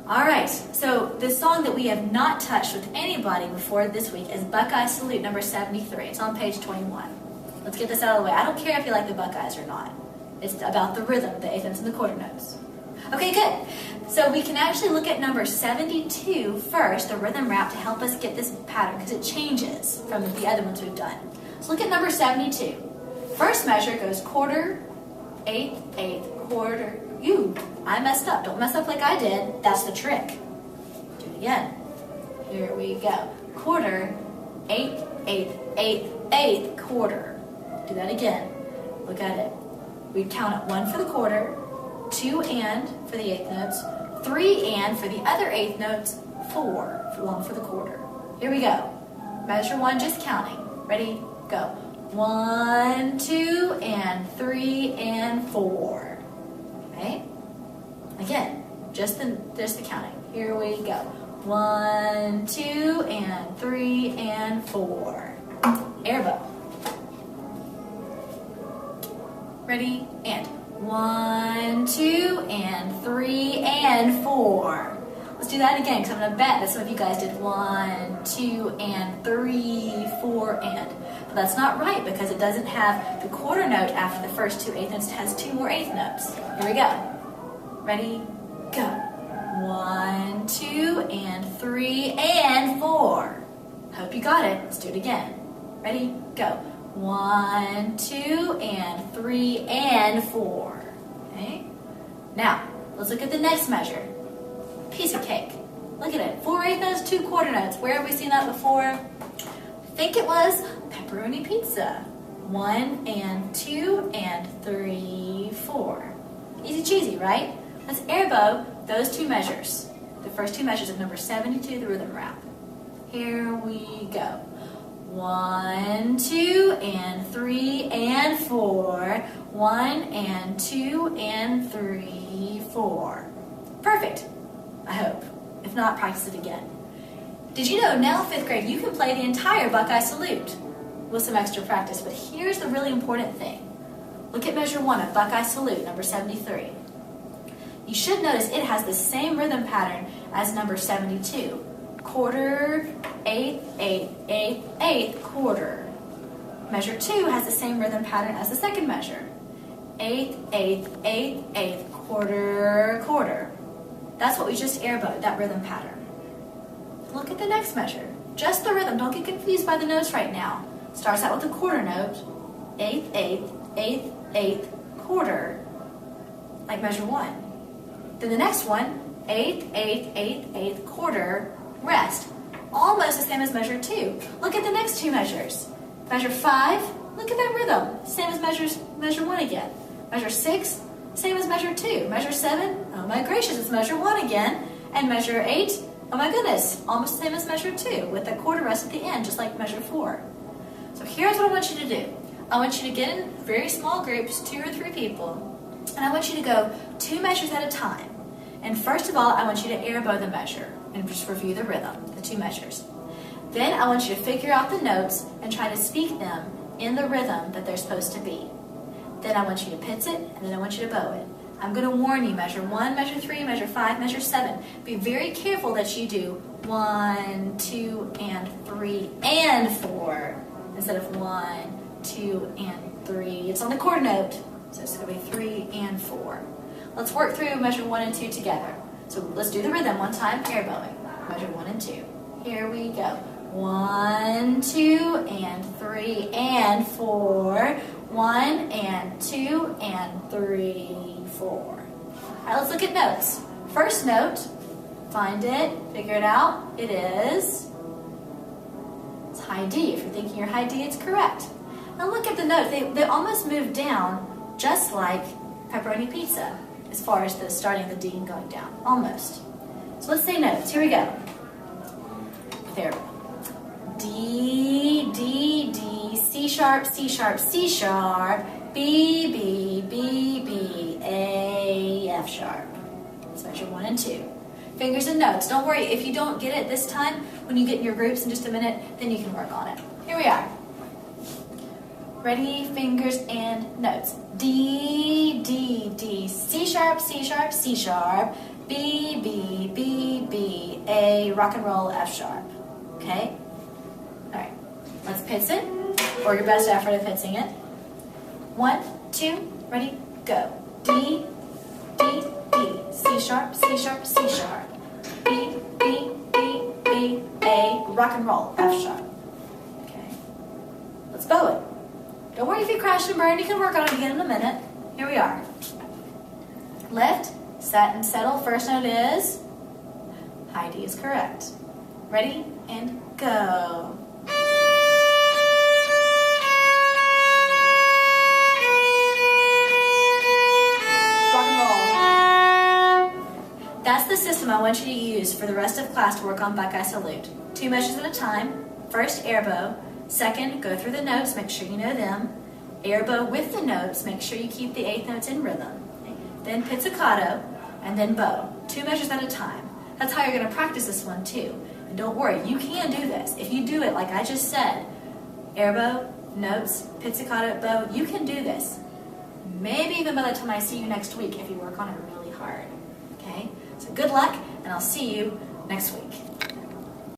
All right, so the song that we have not touched with anybody before this week is Buckeye Salute number 73. It's on page 21. Let's get this out of the way. I don't care if you like the Buckeyes or not. It's about the rhythm, the eighth notes and the quarter notes. Okay, good. So we can actually look at number 72 first, the rhythm rap, to help us get this pattern because it changes from the other ones we've done. So look at number 72. First measure goes quarter, eighth, eighth, quarter. I messed up. Don't mess up like I did. That's the trick. Do it again. Here we go. Quarter, eighth, eighth, eighth, eighth, quarter. Do that again. Look at it. We count it 1 for the quarter, 2 and for the eighth notes, 3 and for the other eighth notes, 4 for 1 for the quarter. Here we go. Measure 1, just counting. Ready? Go. 1, 2, and 3 and 4. Okay? Again, just the counting. Here we go. 1, 2, and 3 and 4. Air bow. Ready? And 1, 2, and 3 and 4. Let's do that again because I'm going to bet that some of you guys did 1, 2, and 3, 4, and. But that's not right because it doesn't have the quarter note after the first 2 eighth notes. It has 2 more eighth notes. Here we go. Ready? Go. 1, 2, and 3 and 4. Hope you got it. Let's do it again. Ready? Go. 1, 2, and 3 and 4. Okay? Now, let's look at the next measure. Piece of cake. Look at it. 4 eighth notes, 2 quarter notes. Where have we seen that before? I think it was pepperoni pizza. 1 and 2 and 3, 4. Easy cheesy, right? Let's air bow those 2 measures. The first 2 measures of number 72, the rhythm rap. Here we go. 1, 2, and 3 and 4. 1 and 2 and 3, 4. Perfect, I hope. If not, practice it again. Did you know now 5th grade you can play the entire Buckeye Salute with some extra practice, but here's the really important thing. Look at measure 1 of Buckeye Salute, number 73. You should notice it has the same rhythm pattern as number 72. Quarter, eighth, eighth, eighth, eighth, quarter. Measure 2 has the same rhythm pattern as the second measure. Eighth, eighth, eighth, eighth, quarter, quarter. That's what we just air bowed, that rhythm pattern. Look at the next measure. Just the rhythm. Don't get confused by the notes right now. Starts out with the quarter note. Eighth, eighth, eighth, eighth, quarter. Like measure 1. Then the next one, eighth, eighth, eighth, eighth, quarter, rest. Almost the same as measure 2. Look at the next 2 measures. Measure 5, look at that rhythm. Same as measure 1 again. Measure 6, same as measure 2. Measure 7, oh my gracious, it's measure 1 again. And measure 8, oh my goodness, almost the same as measure 2 with the quarter rest at the end, just like measure 4. So here's what I want you to do. I want you to get in very small groups, 2 or 3 people, and I want you to go 2 measures at a time. And first of all, I want you to air bow the measure and just review the rhythm, the 2 measures. Then I want you to figure out the notes and try to speak them in the rhythm that they're supposed to be. Then I want you to pitch it, and then I want you to bow it. I'm going to warn you, measure 1, measure 3, measure 5, measure 7. Be very careful that you do 1, 2, and 3, and 4, instead of 1, 2, and 3. It's on the quarter note, so it's going to be 3 and 4. Let's work through measure 1 and 2 together. So let's do the rhythm one time, air bowing. Measure 1 and 2. Here we go. 1, 2, and 3, and 4. 1, and 2, and 3, 4. All right, let's look at notes. First note, find it, figure it out. It is, it's high D. If you're thinking you're high D, it's correct. Now look at the note. They almost move down just like pepperoni pizza as far as the starting of the D and going down. Almost. So let's say notes. Here we go. There. D, D, D, C sharp, C sharp, C sharp, B, B, B, B, A, F sharp. That's measure 1 and 2. Fingers and notes. Don't worry, if you don't get it this time, when you get in your groups in just a minute, then you can work on it. Here we are. Ready, fingers and notes. D, D, D, C sharp, C sharp, C sharp, B, B, B, B, A, rock and roll, F sharp. Okay? All right, let's pitch it, or your best effort at pitching it. 1, 2, ready, go. D, D, D, C sharp, C sharp, C sharp. B, B, B, B, A, rock and roll, F sharp. Okay, let's bow it. Don't worry if you crash and burn, you can work on it again in a minute. Here we are. Lift, set and settle. First note is high D is correct. Ready and go. That's the system I want you to use for the rest of class to work on Buckeye Salute. 2 measures at a time. First, air bow. Second, go through the notes, make sure you know them. Air bow with the notes, make sure you keep the 8th notes in rhythm. Okay. Then pizzicato, and then bow. 2 measures at a time. That's how you're going to practice this one too. And don't worry, you can do this. If you do it like I just said, air bow, notes, pizzicato, bow, you can do this. Maybe even by the time I see you next week if you work on it really hard. Okay? So good luck, and I'll see you next week.